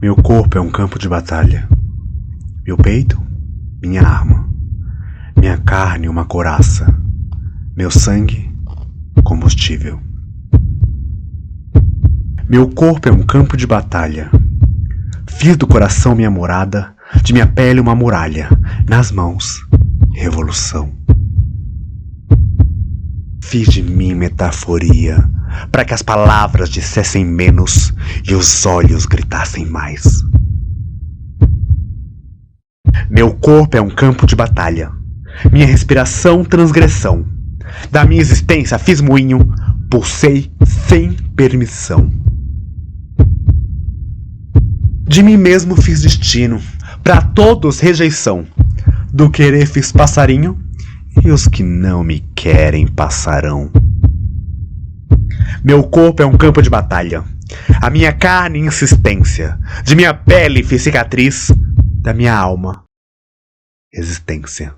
Meu corpo é um campo de batalha. Meu peito, minha arma. Minha carne, uma couraça. Meu sangue, combustível. Meu corpo é um campo de batalha. Fiz do coração minha morada, de minha pele uma muralha, nas mãos, revolução. Fiz de mim metaforia, para que as palavras dissessem menos e os olhos gritassem mais. Meu corpo é um campo de batalha, minha respiração transgressão. Da minha existência fiz moinho, pulsei sem permissão. De mim mesmo fiz destino, pra todos rejeição. Do querer fiz passarinho, e os que não me querem passarão. Meu corpo é um campo de batalha, a minha carne insistência. De minha pele fiz cicatriz, da minha alma existência.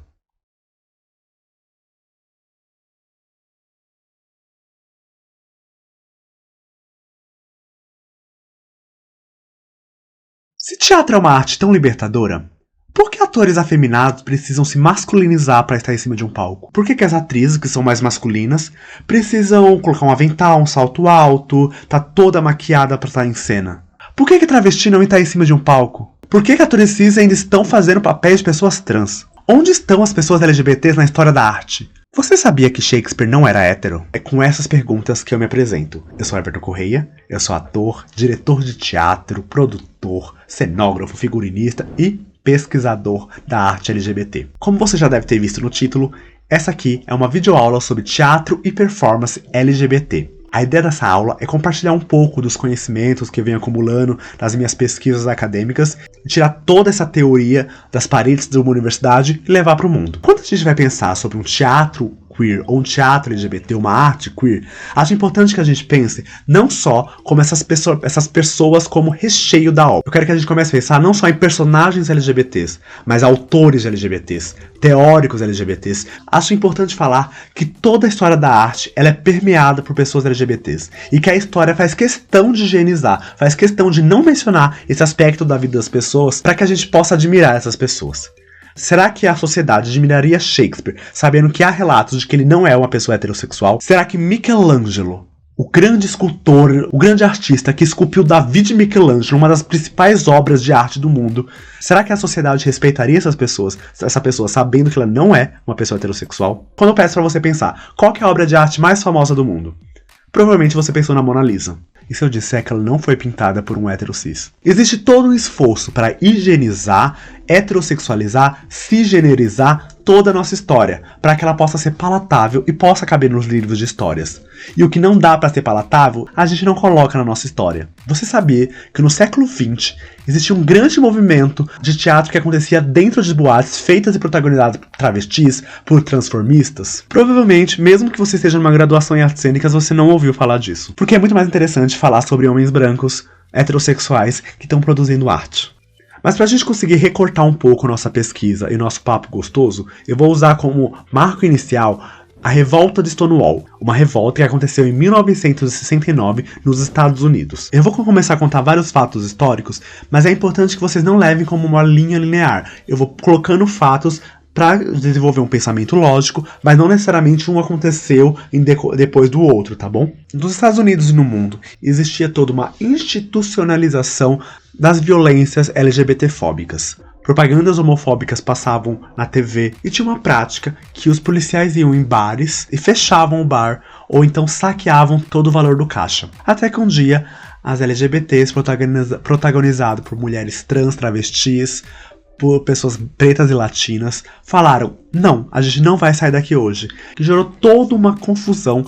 Se teatro é uma arte tão libertadora, por que atores afeminados precisam se masculinizar para estar em cima de um palco? Por que as atrizes, que são mais masculinas, precisam colocar um avental, um salto alto, tá toda maquiada para estar em cena? Por que travesti não está em cima de um palco? Por que atores cis ainda estão fazendo papéis de pessoas trans? Onde estão as pessoas LGBTs na história da arte? Você sabia que Shakespeare não era hétero? É com essas perguntas que eu me apresento. Eu sou Everton Correia, eu sou ator, diretor de teatro, produtor, cenógrafo, figurinista e pesquisador da arte LGBT. Como você já deve ter visto no título, essa aqui é uma videoaula sobre teatro e performance LGBT. A ideia dessa aula é compartilhar um pouco dos conhecimentos que eu venho acumulando nas minhas pesquisas acadêmicas e tirar toda essa teoria das paredes de uma universidade e levar para o mundo. Quando a gente vai pensar sobre um teatro queer ou um teatro LGBT, uma arte queer, acho importante que a gente pense não só como essas pessoas como recheio da obra. Eu quero que a gente comece a pensar não só em personagens LGBTs, mas autores LGBTs, teóricos LGBTs. Acho importante falar que toda a história da arte ela é permeada por pessoas LGBTs e que a história faz questão de higienizar, faz questão de não mencionar esse aspecto da vida das pessoas para que a gente possa admirar essas pessoas. Será que a sociedade admiraria Shakespeare, sabendo que há relatos de que ele não é uma pessoa heterossexual? Será que Michelangelo, o grande escultor, o grande artista que esculpiu Davi de Michelangelo, uma das principais obras de arte do mundo, será que a sociedade respeitaria essa pessoa sabendo que ela não é uma pessoa heterossexual? Quando eu peço pra você pensar, qual que é a obra de arte mais famosa do mundo? Provavelmente você pensou na Mona Lisa. E se eu disser que ela não foi pintada por um hétero cis? Existe todo um esforço para higienizar, heterossexualizar, cisgenerizar toda a nossa história, para que ela possa ser palatável e possa caber nos livros de histórias. E o que não dá para ser palatável, a gente não coloca na nossa história. Você sabia que no século XX existia um grande movimento de teatro que acontecia dentro de boates feitas e protagonizadas por travestis, por transformistas? Provavelmente, mesmo que você esteja numa graduação em artes cênicas, você não ouviu falar disso. Porque é muito mais interessante falar sobre homens brancos, heterossexuais, que estão produzindo arte. Mas para a gente conseguir recortar um pouco nossa pesquisa e nosso papo gostoso, eu vou usar como marco inicial a Revolta de Stonewall, uma revolta que aconteceu em 1969 nos Estados Unidos. Eu vou começar a contar vários fatos históricos, mas é importante que vocês não levem como uma linha linear. Eu vou colocando fatos para desenvolver um pensamento lógico, mas não necessariamente um aconteceu depois do outro, tá bom? Nos Estados Unidos e no mundo, existia toda uma institucionalização das violências LGBTfóbicas. Propagandas homofóbicas passavam na TV e tinha uma prática que os policiais iam em bares e fechavam o bar ou então saqueavam todo o valor do caixa. Até que um dia, as LGBTs protagonizado por mulheres trans, travestis, por pessoas pretas e latinas, falaram, não, a gente não vai sair daqui hoje. Que gerou toda uma confusão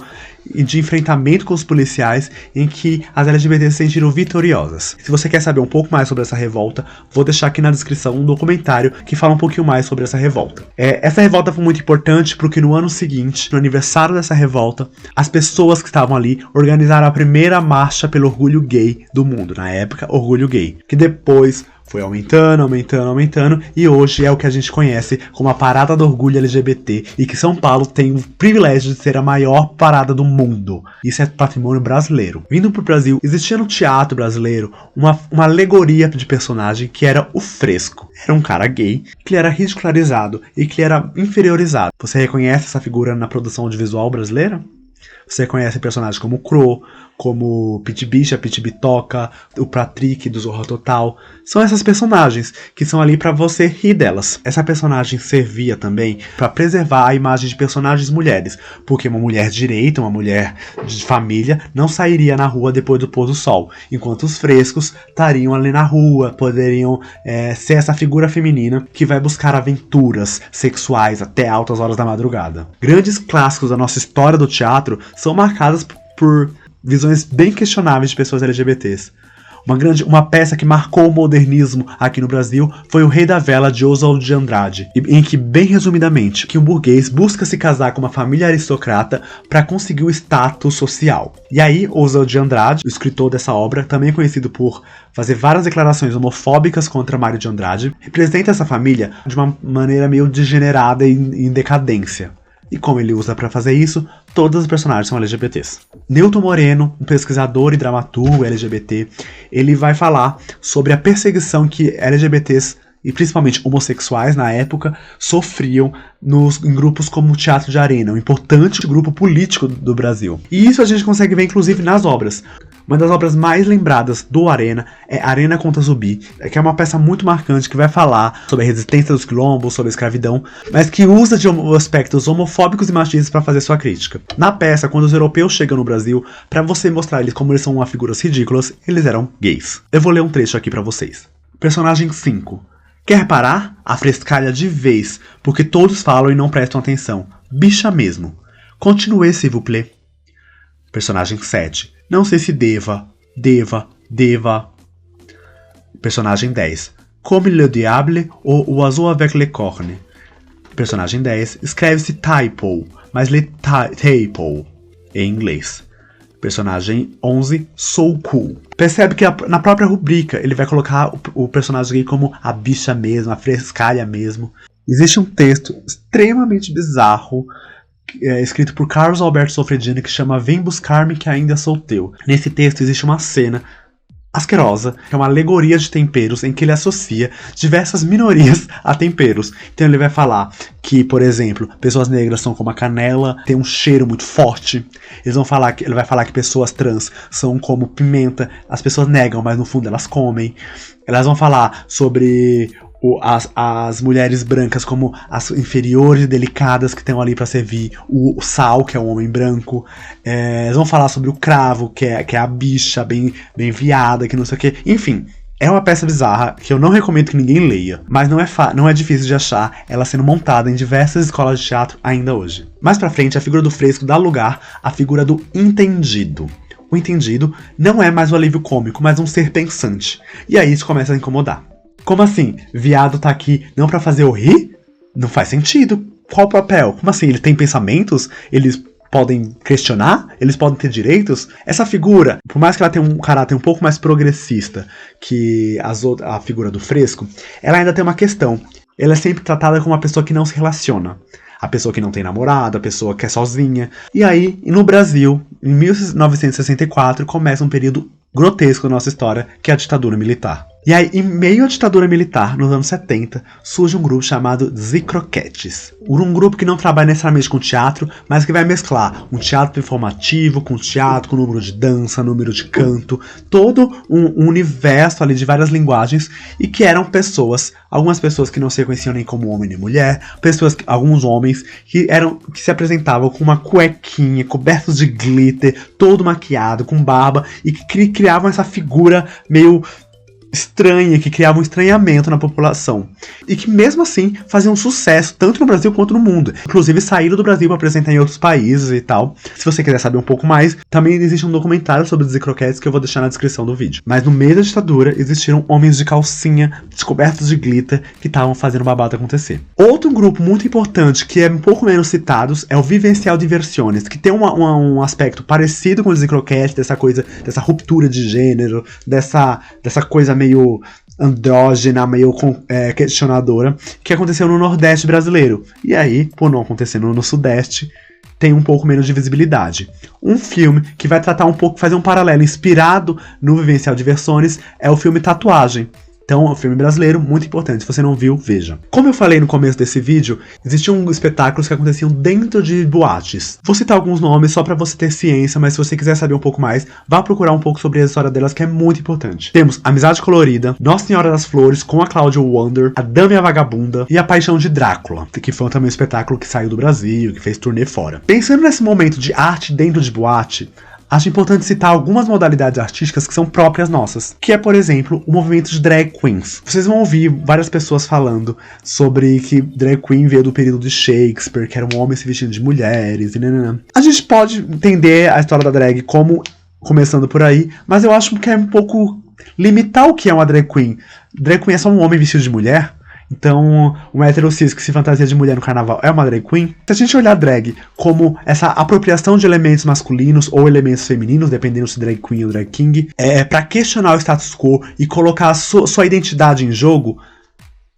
de enfrentamento com os policiais em que as LGBTs se sentiram vitoriosas. Se você quer saber um pouco mais sobre essa revolta, vou deixar aqui na descrição um documentário que fala um pouquinho mais sobre essa revolta. Essa revolta foi muito importante porque no ano seguinte, no aniversário dessa revolta, as pessoas que estavam ali organizaram a primeira marcha pelo orgulho gay do mundo, na época, orgulho gay, que depois Foi aumentando, aumentando, aumentando, e hoje é o que a gente conhece como a Parada do Orgulho LGBT, e que São Paulo tem o privilégio de ser a maior parada do mundo. Isso é patrimônio brasileiro. Vindo pro Brasil, existia no teatro brasileiro uma alegoria de personagem que era o Fresco. Era um cara gay, que ele era ridicularizado e que ele era inferiorizado. Você reconhece essa figura na produção audiovisual brasileira? Você conhece personagens como o Crow, como Pit Bicha, Pit Bitoca, o Patrick do Zorra Total. São essas personagens que são ali pra você rir delas. Essa personagem servia também pra preservar a imagem de personagens mulheres, porque uma mulher direita, uma mulher de família, não sairia na rua depois do pôr do sol, enquanto os frescos estariam ali na rua, poderiam ser essa figura feminina que vai buscar aventuras sexuais até altas horas da madrugada. Grandes clássicos da nossa história do teatro são marcadas por visões bem questionáveis de pessoas LGBTs. Uma peça que marcou o modernismo aqui no Brasil foi O Rei da Vela, de Oswald de Andrade, em que, bem resumidamente, que um burguês busca se casar com uma família aristocrata para conseguir o status social. E aí, Oswald de Andrade, o escritor dessa obra, também conhecido por fazer várias declarações homofóbicas contra Mário de Andrade, representa essa família de uma maneira meio degenerada e em decadência. E como ele usa para fazer isso, todos os personagens são LGBTs. Newton Moreno, um pesquisador e dramaturgo LGBT, ele vai falar sobre a perseguição que LGBTs, e principalmente homossexuais na época, sofriam em grupos como o Teatro de Arena, um importante grupo político do Brasil. E isso a gente consegue ver inclusive nas obras. Uma das obras mais lembradas do Arena é Arena contra Zumbi, que é uma peça muito marcante que vai falar sobre a resistência dos quilombos, sobre a escravidão, mas que usa de aspectos homofóbicos e machistas para fazer sua crítica. Na peça, quando os europeus chegam no Brasil, para você mostrar eles como eles são figuras ridículas, eles eram gays. Eu vou ler um trecho aqui para vocês. Personagem 5. Quer parar? Afrescalha de vez, porque todos falam e não prestam atenção. Bicha mesmo. Continuez, s'il vous plaît. Personagem 7. Não sei se deva. Personagem 10. Comme le diable ou oiseau avec les cornes. Personagem 10. Escreve-se typo, mas lê typo em inglês. Personagem 11. Sou cool. Percebe que na própria rubrica ele vai colocar o personagem gay como a bicha mesmo, a frescalha mesmo. Existe um texto extremamente bizarro escrito por Carlos Alberto Sofredini que chama Vem Buscar-me que ainda sou teu. Nesse texto existe uma cena asquerosa, que é uma alegoria de temperos em que ele associa diversas minorias a temperos. Então ele vai falar que, por exemplo, pessoas negras são como a canela, tem um cheiro muito forte. Ele vai falar que pessoas trans são como pimenta, as pessoas negam, mas no fundo elas comem. Elas vão falar sobre as mulheres brancas como as inferiores e delicadas que estão ali para servir o sal, que é o homem branco. Eles vão falar sobre o cravo, que é a bicha bem viada, que não sei o que. Enfim, é uma peça bizarra que eu não recomendo que ninguém leia, mas não é difícil de achar ela sendo montada em diversas escolas de teatro ainda hoje. Mais pra frente, a figura do Fresco dá lugar à figura do entendido. O entendido não é mais o alívio cômico, mas um ser pensante. E aí isso começa a incomodar. Como assim? Viado tá aqui não pra fazer eu rir? Não faz sentido. Qual o papel? Como assim? Ele tem pensamentos? Eles podem questionar? Eles podem ter direitos? Essa figura, por mais que ela tenha um caráter um pouco mais progressista que a figura do Fresco, ela ainda tem uma questão. Ela é sempre tratada como uma pessoa que não se relaciona. A pessoa que não tem namorado, a pessoa que é sozinha. E aí, no Brasil, em 1964, começa um período grotesco da nossa história, que é a ditadura militar. E aí, em meio à ditadura militar, nos anos 70, surge um grupo chamado Zicroquetes. Um grupo que não trabalha necessariamente com teatro, mas que vai mesclar um teatro performativo com teatro, com número de dança, número de canto, todo um universo ali de várias linguagens, e que eram algumas pessoas que não se reconheciam nem como homem nem mulher, alguns homens que se apresentavam com uma cuequinha, cobertos de glitter, todo maquiado, com barba, e que criavam essa figura meio estranha, que criava um estranhamento na população. E que mesmo assim faziam sucesso, tanto no Brasil quanto no mundo. Inclusive saíram do Brasil para apresentar em outros países e tal. Se você quiser saber um pouco mais, também existe um documentário sobre os Zicroquetes que eu vou deixar na descrição do vídeo. Mas no meio da ditadura existiram homens de calcinha, descobertos de glitter, que estavam fazendo o babado acontecer. Outro grupo muito importante, que é um pouco menos citado, é o Vivencial Diversiones, que tem um aspecto parecido com os Zicroquetes, dessa ruptura de gênero, dessa coisa meio andrógena, meio questionadora, que aconteceu no Nordeste brasileiro. E aí, por não acontecendo no Sudeste, tem um pouco menos de visibilidade. Um filme que vai tratar um pouco, fazer um paralelo inspirado no Vivencial de Versões, é o filme Tatuagem. Então, é um filme brasileiro muito importante. Se você não viu, veja. Como eu falei no começo desse vídeo, existiam espetáculos que aconteciam dentro de boates. Vou citar alguns nomes só pra você ter ciência, mas se você quiser saber um pouco mais, vá procurar um pouco sobre a história delas, que é muito importante. Temos Amizade Colorida, Nossa Senhora das Flores, com a Cláudia Wonder, A Dama e a Vagabunda e A Paixão de Drácula, que foi também um espetáculo que saiu do Brasil, que fez turnê fora. Pensando nesse momento de arte dentro de boate, acho importante citar algumas modalidades artísticas que são próprias nossas, que é, por exemplo, o movimento de drag queens. Vocês vão ouvir várias pessoas falando sobre que drag queen veio do período de Shakespeare, que era um homem se vestindo de mulheres, e nananã. A gente pode entender a história da drag como começando por aí, mas eu acho que é um pouco limitar o que é uma drag queen. Drag queen é só um homem vestido de mulher? Então, um hétero cis que se fantasia de mulher no carnaval é uma drag queen? Se a gente olhar drag como essa apropriação de elementos masculinos ou elementos femininos, dependendo se drag queen ou drag king, pra questionar o status quo e colocar a sua identidade em jogo,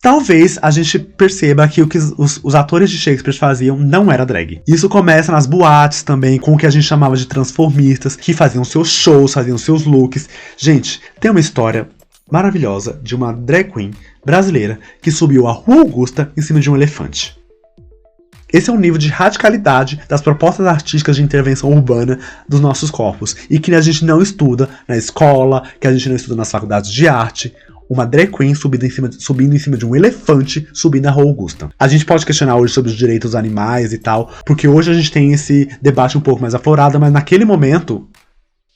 talvez a gente perceba que o que os atores de Shakespeare faziam não era drag. Isso começa nas boates também, com o que a gente chamava de transformistas, que faziam seus shows, faziam seus looks. Gente, tem uma história maravilhosa de uma drag queen brasileira que subiu a Rua Augusta em cima de um elefante. Esse é o nível de radicalidade das propostas artísticas de intervenção urbana dos nossos corpos e que a gente não estuda na escola, que a gente não estuda nas faculdades de arte. Uma drag queen subindo em cima de um elefante subindo a Rua Augusta. A gente pode questionar hoje sobre os direitos dos animais e tal, porque hoje a gente tem esse debate um pouco mais aflorado, mas naquele momento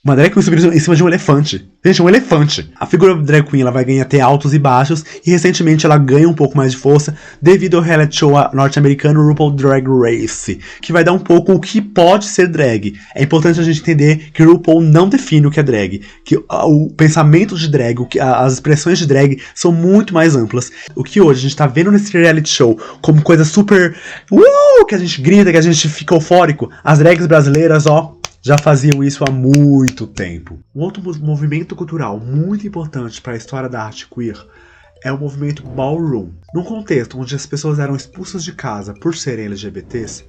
uma drag queen subiu em cima de um elefante. Gente, um elefante. A figura da drag queen ela vai ganhar ter altos e baixos, e recentemente ela ganha um pouco mais de força devido ao reality show norte-americano RuPaul Drag Race, que vai dar um pouco o que pode ser drag. É importante a gente entender que o RuPaul não define o que é drag, que o pensamento de drag, as expressões de drag são muito mais amplas. O que hoje a gente tá vendo nesse reality show como coisa super que a gente grita, que a gente fica eufórico, as drags brasileiras, já faziam isso há muito tempo. Um outro movimento cultural muito importante para a história da arte queer é o movimento ballroom. Num contexto onde as pessoas eram expulsas de casa por serem LGBTs,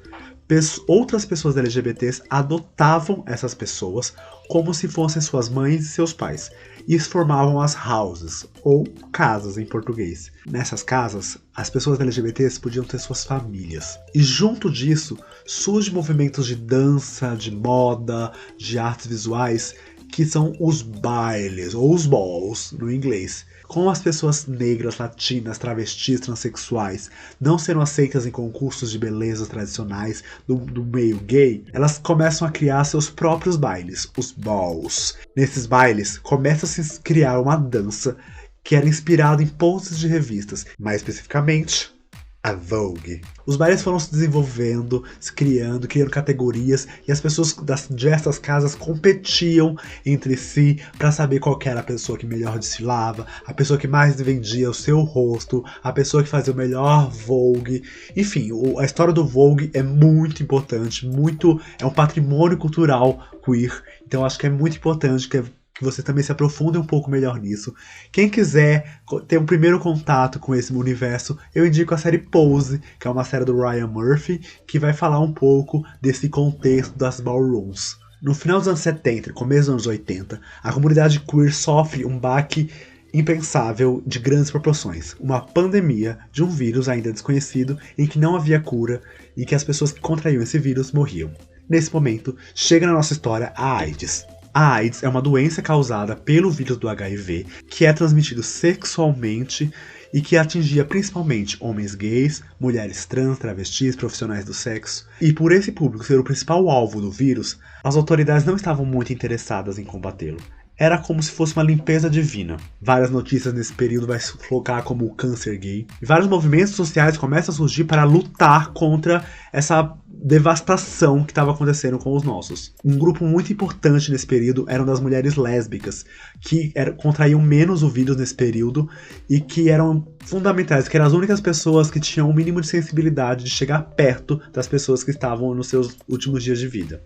outras pessoas LGBTs adotavam essas pessoas como se fossem suas mães e seus pais. E formavam as houses, ou casas em português. Nessas casas, as pessoas LGBTs podiam ter suas famílias. E junto disso, surgem movimentos de dança, de moda, de artes visuais, que são os bailes, ou os balls, no inglês. Com as pessoas negras, latinas, travestis, transexuais não sendo aceitas em concursos de beleza tradicionais do meio gay, elas começam a criar seus próprios bailes, os balls. Nesses bailes, começa a se criar uma dança que era inspirada em poses de revistas, mais especificamente a Vogue. Os bailes foram se desenvolvendo, se criando categorias, e as pessoas das diversas casas competiam entre si para saber qual que era a pessoa que melhor desfilava, a pessoa que mais vendia o seu rosto, a pessoa que fazia o melhor Vogue. Enfim, a história do Vogue é muito importante, é um patrimônio cultural queer, então acho que é muito importante que você também se aprofunde um pouco melhor nisso. Quem quiser ter um primeiro contato com esse universo, eu indico a série Pose, que é uma série do Ryan Murphy, que vai falar um pouco desse contexto das ballrooms. No final dos anos 70 e começo dos anos 80, a comunidade queer sofre um baque impensável de grandes proporções. Uma pandemia de um vírus ainda desconhecido, em que não havia cura e que as pessoas que contraíam esse vírus morriam. Nesse momento, chega na nossa história a AIDS. A AIDS é uma doença causada pelo vírus do HIV, que é transmitido sexualmente e que atingia principalmente homens gays, mulheres trans, travestis, profissionais do sexo. E por esse público ser o principal alvo do vírus, as autoridades não estavam muito interessadas em combatê-lo. Era como se fosse uma limpeza divina. Várias notícias nesse período vai se colocar como o câncer gay. E vários movimentos sociais começam a surgir para lutar contra essa devastação que estava acontecendo com os nossos. Um grupo muito importante nesse período eram das mulheres lésbicas, que contraíam menos o vírus nesse período e que eram fundamentais, que eram as únicas pessoas que tinham o mínimo de sensibilidade de chegar perto das pessoas que estavam nos seus últimos dias de vida.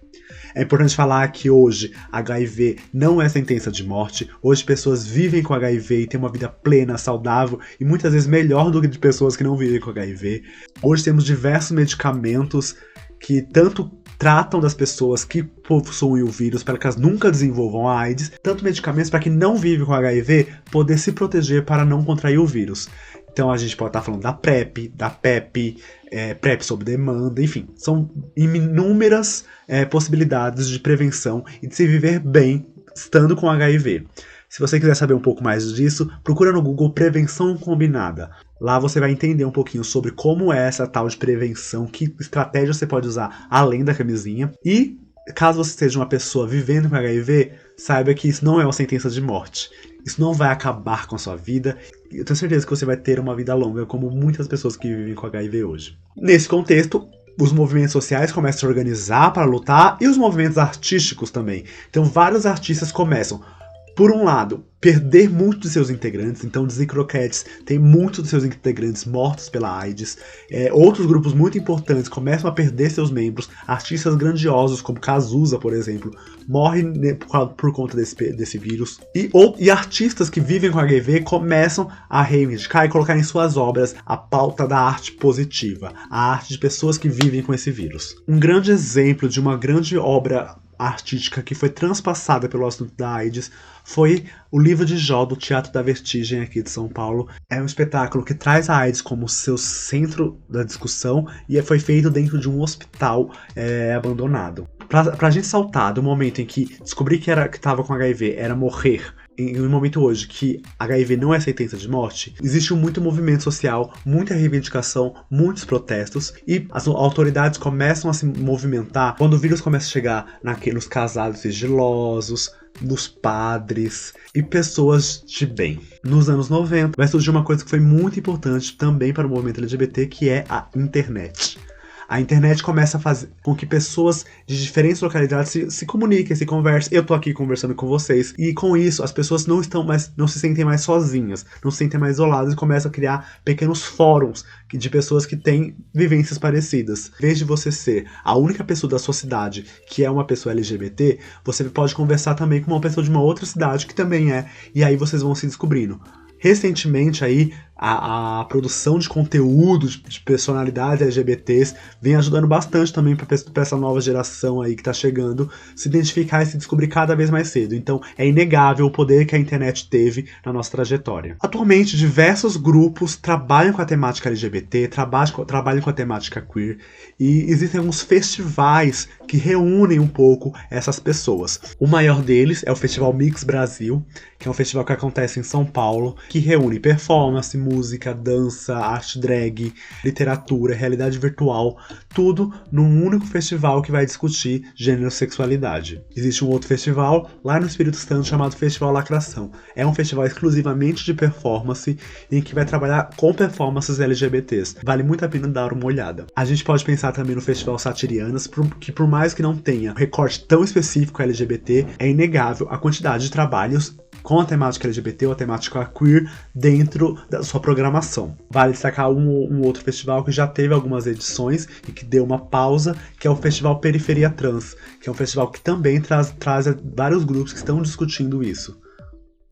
É importante falar que hoje HIV não é sentença de morte. Hoje pessoas vivem com HIV e têm uma vida plena, saudável e muitas vezes melhor do que de pessoas que não vivem com HIV. Hoje temos diversos medicamentos que tanto tratam das pessoas que possuem o vírus para que elas nunca desenvolvam a AIDS, tanto medicamentos para quem não vive com HIV poder se proteger para não contrair o vírus. Então a gente pode estar falando da PrEP, da PEP, PrEP sob demanda, enfim, são inúmeras possibilidades de prevenção e de se viver bem estando com HIV. Se você quiser saber um pouco mais disso, procura no Google Prevenção Combinada. Lá você vai entender um pouquinho sobre como é essa tal de prevenção, que estratégia você pode usar além da camisinha. E caso você seja uma pessoa vivendo com HIV, saiba que isso não é uma sentença de morte. Isso não vai acabar com a sua vida. Eu tenho certeza que você vai ter uma vida longa, como muitas pessoas que vivem com HIV hoje. Nesse contexto, os movimentos sociais começam a se organizar para lutar e os movimentos artísticos também. Então vários artistas começam, por um lado, perder muitos de seus integrantes. Então Dizzy Croquettes tem muitos de seus integrantes mortos pela AIDS. Outros grupos muito importantes começam a perder seus membros. Artistas grandiosos como Cazuza, por exemplo, morrem por conta desse vírus. E artistas que vivem com HIV começam a reivindicar e colocar em suas obras a pauta da arte positiva, a arte de pessoas que vivem com esse vírus. Um grande exemplo de uma grande obra artística que foi transpassada pelo assunto da AIDS foi o Livro de Jó do Teatro da Vertigem aqui de São Paulo. É um espetáculo que traz a AIDS como seu centro da discussão e foi feito dentro de um hospital abandonado. Pra gente saltar do momento em que descobrir que estava com HIV era morrer, em um momento hoje que HIV não é sentença de morte, existe muito movimento social, muita reivindicação, muitos protestos e as autoridades começam a se movimentar quando o vírus começa a chegar nos casados sigilosos, nos padres e pessoas de bem. Nos anos 90 vai surgir uma coisa que foi muito importante também para o movimento LGBT, que é a internet. A internet começa a fazer com que pessoas de diferentes localidades se comuniquem, se conversem. Eu tô aqui conversando com vocês. E com isso, as pessoas não se sentem mais sozinhas, não se sentem mais isoladas e começam a criar pequenos fóruns de pessoas que têm vivências parecidas. Em vez de você ser a única pessoa da sua cidade que é uma pessoa LGBT, você pode conversar também com uma pessoa de uma outra cidade que também é. E aí vocês vão se descobrindo. Recentemente aí, a produção de conteúdo de personalidades LGBTs vem ajudando bastante também para essa nova geração aí que tá chegando se identificar e se descobrir cada vez mais cedo. Então é inegável o poder que a internet teve na nossa trajetória. Atualmente, diversos grupos trabalham com a temática LGBT, trabalham com a temática queer, e existem alguns festivais que reúnem um pouco essas pessoas. O maior deles é o Festival Mix Brasil, que é um festival que acontece em São Paulo, que reúne performance, música, dança, arte drag, literatura, realidade virtual, tudo num único festival que vai discutir gênero e sexualidade. Existe um outro festival lá no Espírito Santo chamado Festival Lacração. É um festival exclusivamente de performance em que vai trabalhar com performances LGBTs. Vale muito a pena dar uma olhada. A gente pode pensar também no Festival Satirianas, que por mais que não tenha um recorte tão específico LGBT, é inegável a quantidade de trabalhos com a temática LGBT ou a temática queer dentro da sua programação. Vale destacar um outro festival que já teve algumas edições e que deu uma pausa, que é o Festival Periferia Trans, que é um festival que também traz vários grupos que estão discutindo isso.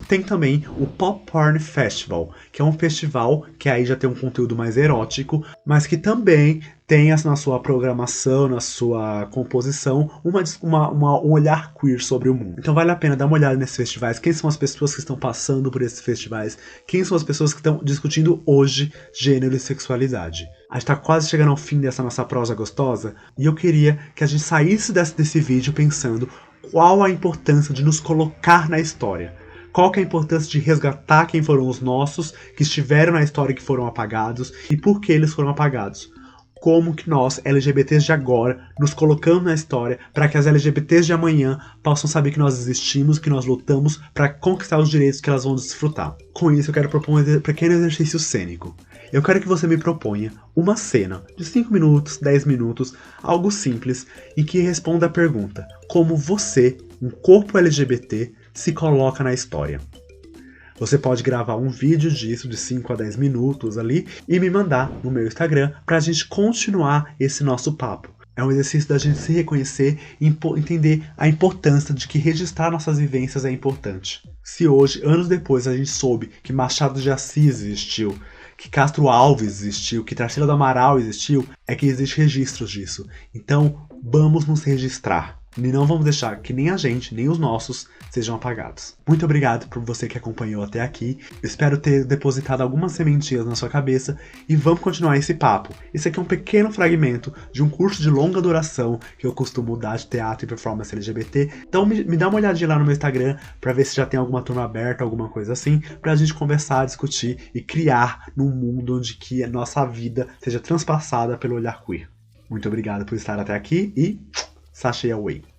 Tem também o Pop Porn Festival, que é um festival que aí já tem um conteúdo mais erótico, mas que também tem na sua programação, na sua composição, um olhar queer sobre o mundo. Então vale a pena dar uma olhada nesses festivais. Quem são as pessoas que estão passando por esses festivais? Quem são as pessoas que estão discutindo hoje gênero e sexualidade? A gente tá quase chegando ao fim dessa nossa prosa gostosa, e eu queria que a gente saísse desse vídeo pensando qual a importância de nos colocar na história. Qual que é a importância de resgatar quem foram os nossos, que estiveram na história e que foram apagados, e por que eles foram apagados. Como que nós, LGBTs de agora, nos colocamos na história para que as LGBTs de amanhã possam saber que nós existimos, que nós lutamos para conquistar os direitos que elas vão desfrutar. Com isso eu quero propor um pequeno exercício cênico. Eu quero que você me proponha uma cena de 5 minutos, 10 minutos, algo simples, em que responda a pergunta: como você, um corpo LGBT, se coloca na história. Você pode gravar um vídeo disso de 5 a 10 minutos ali e me mandar no meu Instagram pra gente continuar esse nosso papo. É um exercício da gente se reconhecer e entender a importância de que registrar nossas vivências é importante. Se hoje, anos depois, a gente soube que Machado de Assis existiu, que Castro Alves existiu, que Tarsila do Amaral existiu, é que existem registros disso. Então, vamos nos registrar. E não vamos deixar que nem a gente, nem os nossos, sejam apagados. Muito obrigado por você que acompanhou até aqui. Espero ter depositado algumas sementinhas na sua cabeça e vamos continuar esse papo. Esse aqui é um pequeno fragmento de um curso de longa duração que eu costumo dar de teatro e performance LGBT. Então me dá uma olhadinha lá no meu Instagram pra ver se já tem alguma turma aberta, alguma coisa assim, pra gente conversar, discutir e criar num mundo onde que a nossa vida seja transpassada pelo olhar queer. Muito obrigado por estar até aqui e sachê away.